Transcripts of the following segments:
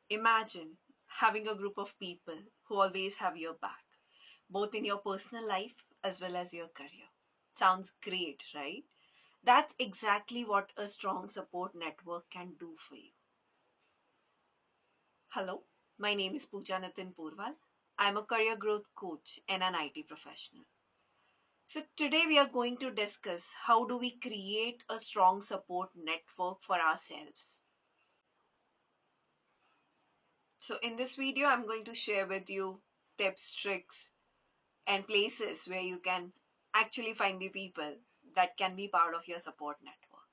Imagine having a group of people who always have your back, both in your personal life as well as your career. Sounds great, right? That's exactly what a strong support network can do for you. Hello, my name is Pooja Nitin Purwal. I'm a career growth coach and an IT professional. So today we are going to discuss how do we create a strong support network for ourselves. So in this video, I'm going to share with you tips, tricks, and places where you can actually find the people that can be part of your support network.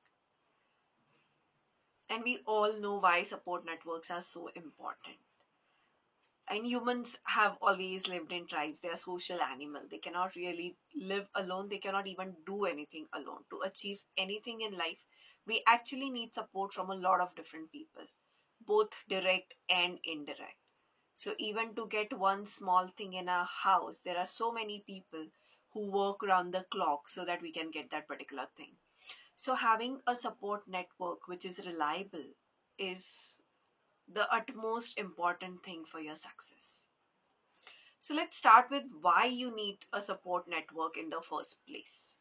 And we all know why support networks are so important. And humans have always lived in tribes. They are social animals. They cannot really live alone. They cannot even do anything alone. To achieve anything in life, we actually need support from a lot of different people, both direct and indirect. So even to get one small thing in our house, there are so many people who work around the clock so that we can get that particular thing. So having a support network which is reliable is the utmost important thing for your success. So let's start with why you need a support network in the first place.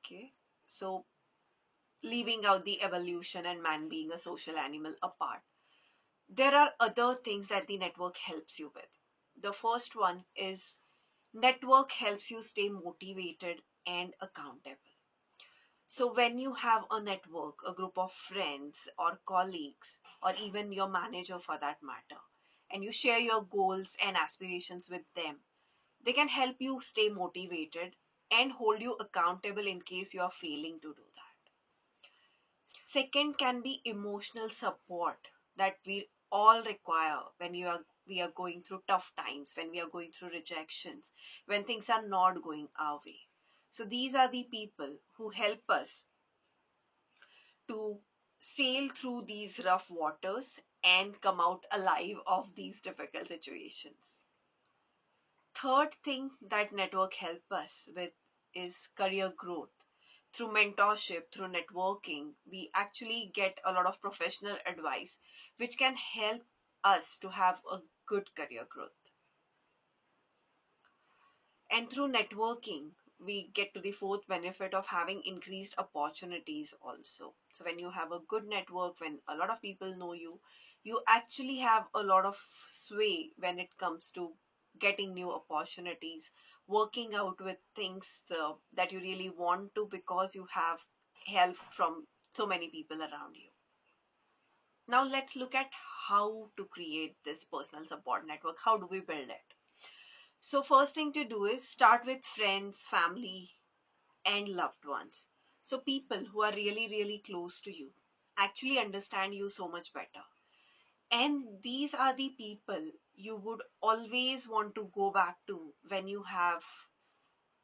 Okay. So leaving out the evolution and man being a social animal apart, there are other things that the network helps you with. The first one is network helps you stay motivated and accountable. So when you have a network, a group of friends or colleagues, or even your manager for that matter, and you share your goals and aspirations with them, they can help you stay motivated and hold you accountable in case you are failing to do that. Second can be emotional support that we all require when we are going through tough times, when we are going through rejections, when things are not going our way. So these are the people who help us to sail through these rough waters and come out alive of these difficult situations. Third thing that network help us with is career growth. Through mentorship, through networking, we actually get a lot of professional advice which can help us to have a good career growth. And through networking, we get to the fourth benefit of having increased opportunities also. So when you have a good network, when a lot of people know you, you actually have a lot of sway when it comes to getting new opportunities, working out with things that you really want to because you have help from so many people around you. Now let's look at how to create this personal support network. How do we build it? So first thing to do is start with friends, family, and loved ones. So people who are really, really close to you actually understand you so much better. And these are the people you would always want to go back to when you have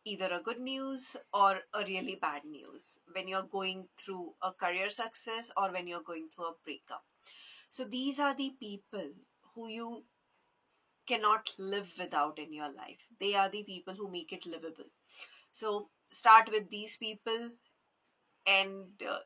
either a good news or a really bad news, when you're going through a career success or when you're going through a breakup. So these are the people who you cannot live without in your life. They are the people who make it livable. So start with these people, and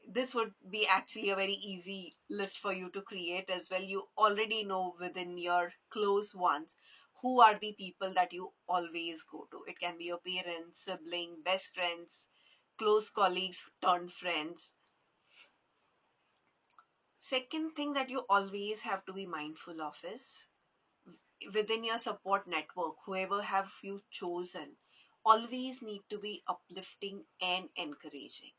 this would be actually a very easy list for you to create as well. You already know within your close ones who are the people that you always go to. It can be your parents, sibling, best friends, close colleagues turned friends. Second thing that you always have to be mindful of is within your support network, whoever have you chosen always need to be uplifting and encouraging.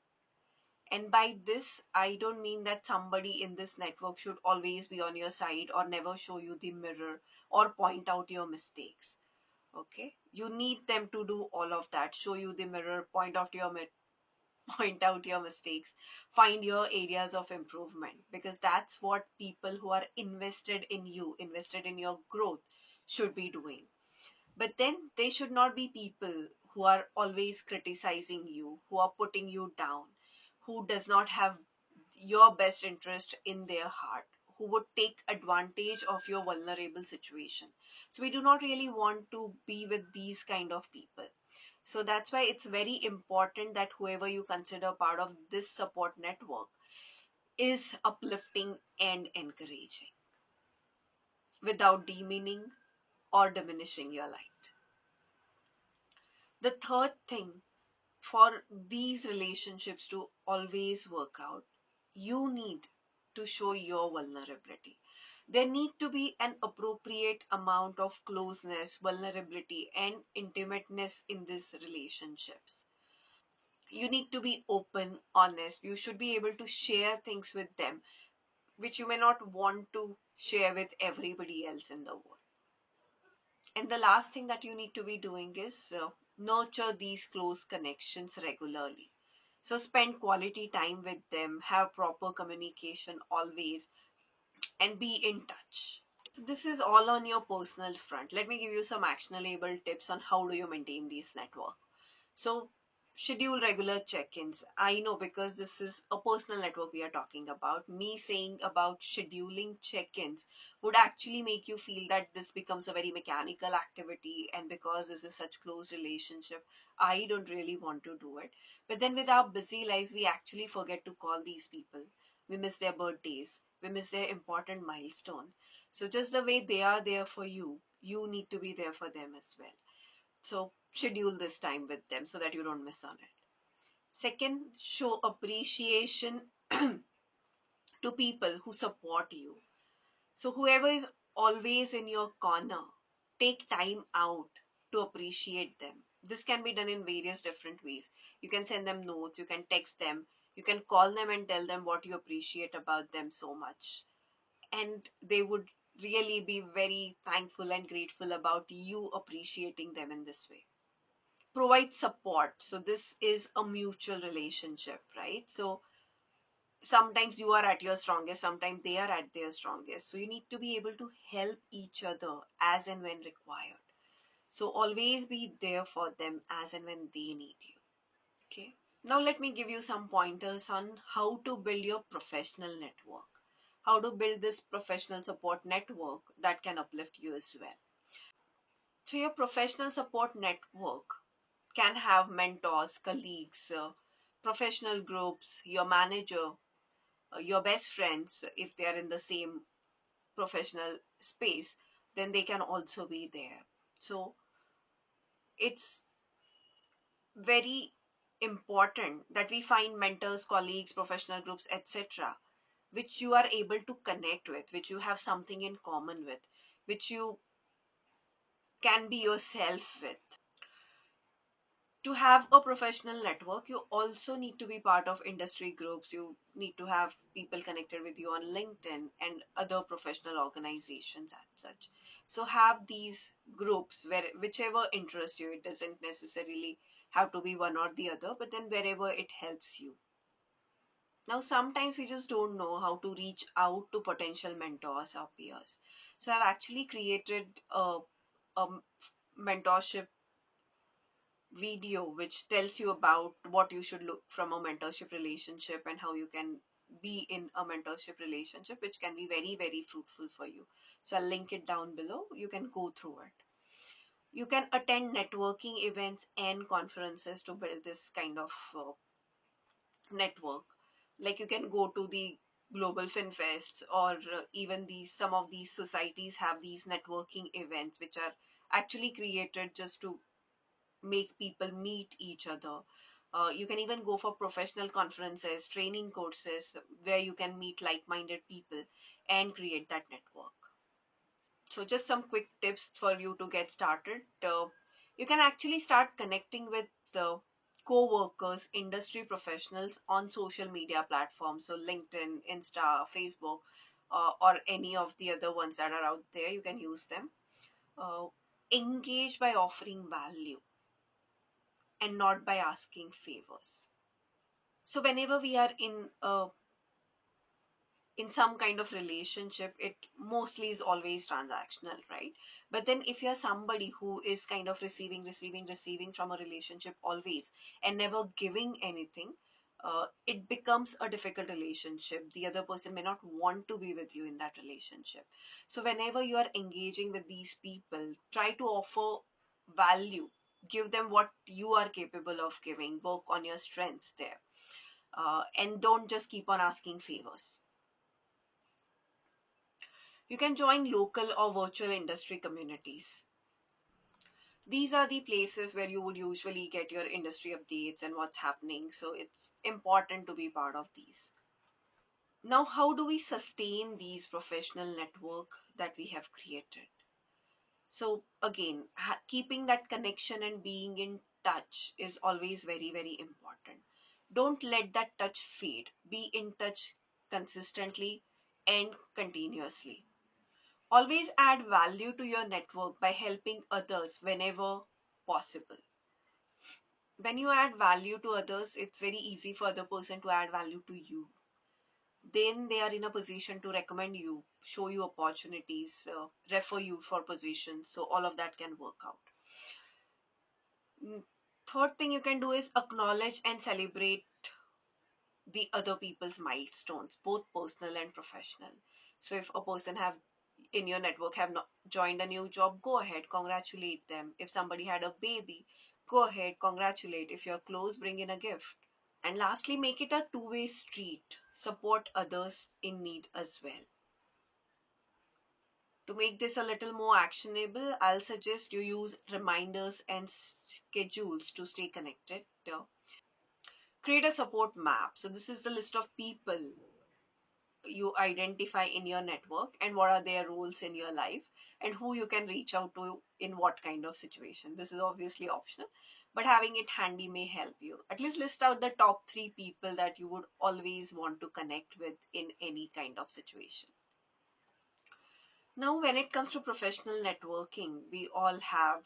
And by this, I don't mean that somebody in this network should always be on your side or never show you the mirror or point out your mistakes. Okay? You need them to do all of that. Show you the mirror, point out your mistakes, find your areas of improvement, because that's what people who are invested in you, invested in your growth should be doing. But then they should not be people who are always criticizing you, who are putting you down, who does not have your best interest in their heart, who would take advantage of your vulnerable situation. So we do not really want to be with these kind of people. So that's why it's very important that whoever you consider part of this support network is uplifting and encouraging. without demeaning or diminishing your light. The third thing, for these relationships to always work out, you need to show your vulnerability. There need to be an appropriate amount of closeness, vulnerability, and intimateness in these relationships. You need to be open, honest. You should be able to share things with them which you may not want to share with everybody else in the world. And the last thing that you need to be doing is nurture these close connections regularly. So spend quality time with them, have proper communication always, and be in touch. So this is all on your personal front. Let me give you some actionable tips on how do you maintain these network. So, schedule regular check ins. I know because this is a personal network we are talking about. Me saying about scheduling check ins would actually make you feel that this becomes a very mechanical activity, and because this is such close relationship, I don't really want to do it. But then with our busy lives, we actually forget to call these people. We miss their birthdays, we miss their important milestones. So, just the way they are there for you, you need to be there for them as well. So schedule this time with them so that you don't miss on it. Second, show appreciation to people who support you. So whoever is always in your corner, take time out to appreciate them. This can be done in various different ways. You can send them notes, you can text them, you can call them and tell them what you appreciate about them so much. And they would really be very thankful and grateful about you appreciating them in this way. Provide support. So this is a mutual relationship, right? So sometimes you are at your strongest, sometimes they are at their strongest. So you need to be able to help each other as and when required. So always be there for them as and when they need you. Okay. Now let me give you some pointers on how to build your professional network. How to build this professional support network that can uplift you as well. So your professional support network can have mentors, colleagues, professional groups, your manager, your best friends, if they are in the same professional space, then they can also be there. So it's very important that we find mentors, colleagues, professional groups, etc., which you are able to connect with, which you have something in common with, which you can be yourself with. To have a professional network, you also need to be part of industry groups. You need to have people connected with you on LinkedIn and other professional organizations and such. So have these groups where whichever interests you, it doesn't necessarily have to be one or the other, but then wherever it helps you. Now, sometimes we just don't know how to reach out to potential mentors or peers. So I've actually created a mentorship video which tells you about what you should look from a mentorship relationship and how you can be in a mentorship relationship, which can be very, very fruitful for you. So I'll link it down below. You can go through it. You can attend networking events and conferences to build this kind of network. Like you can go to the global finfests, or even these some of these societies have these networking events which are actually created just to make people meet each other. You can even go for professional conferences, training courses where you can meet like minded people and create that network. So, just some quick tips for you to get started. You can actually start connecting with co workers, industry professionals on social media platforms. So, LinkedIn, Insta, Facebook, or any of the other ones that are out there, you can use them. Uh, Engage by offering value and not by asking favors. So whenever we are in some kind of relationship, it mostly is always transactional, right? But then if you're somebody who is kind of receiving from a relationship always and never giving anything, it becomes a difficult relationship. The other person may not want to be with you in that relationship. So whenever you are engaging with these people, try to offer value, give them what you are capable of giving, work on your strengths there, and don't just keep on asking favors. You can join local or virtual industry communities. These are the places where you would usually get your industry updates and what's happening. So it's important to be part of these. Now, how do we sustain these professional network that we have created? So again, keeping that connection and being in touch is always very, very important. Don't let that touch fade. Be in touch consistently and continuously. Always add value to your network by helping others whenever possible. When you add value to others, it's very easy for the person to add value to you. Then they are in a position to recommend you, show you opportunities, refer you for positions. So all of that can work out. Third thing you can do is acknowledge and celebrate the other people's milestones, both personal and professional. So if a person have in your network have not joined a new job, go ahead, congratulate them. If somebody had a baby, go ahead, congratulate. If you're close, bring in a gift. And lastly, make it a two-way street. Support others in need as well. To make this a little more actionable, I'll suggest you use reminders and schedules to stay connected. Create a support map. So this is the list of people you identify in your network and what are their roles in your life and who you can reach out to in what kind of situation. This is obviously optional, but having it handy may help you. At least list out the top three people that you would always want to connect with in any kind of situation. Now, when it comes to professional networking, we all have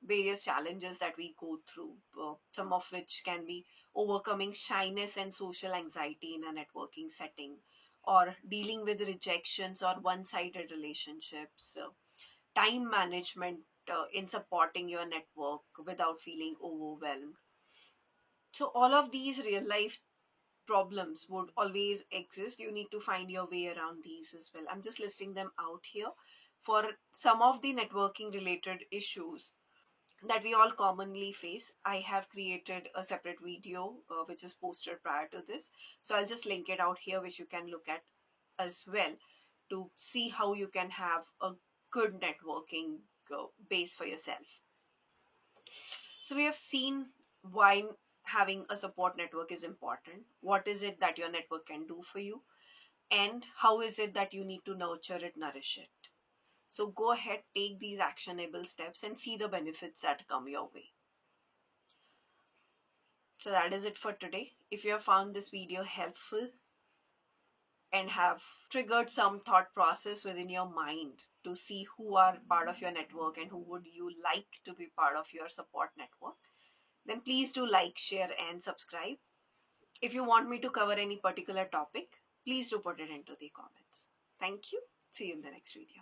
various challenges that we go through, some of which can be overcoming shyness and social anxiety in a networking setting, or dealing with rejections or one sided relationships, time management in supporting your network without feeling overwhelmed. So, all of these real life problems would always exist. You need to find your way around these as well. I'm just listing them out here for some of the networking related issues that we all commonly face. I have created a separate video which is posted prior to this. So I'll just link it out here, which you can look at as well to see how you can have a good networking base for yourself. So we have seen why having a support network is important. What is it that your network can do for you? And how is it that you need to nurture it, nourish it? So go ahead, take these actionable steps and see the benefits that come your way. So that is it for today. If you have found this video helpful and have triggered some thought process within your mind to see who are part of your network and who would you like to be part of your support network, then please do like, share, and subscribe. If you want me to cover any particular topic, please do put it into the comments. Thank you. See you in the next video.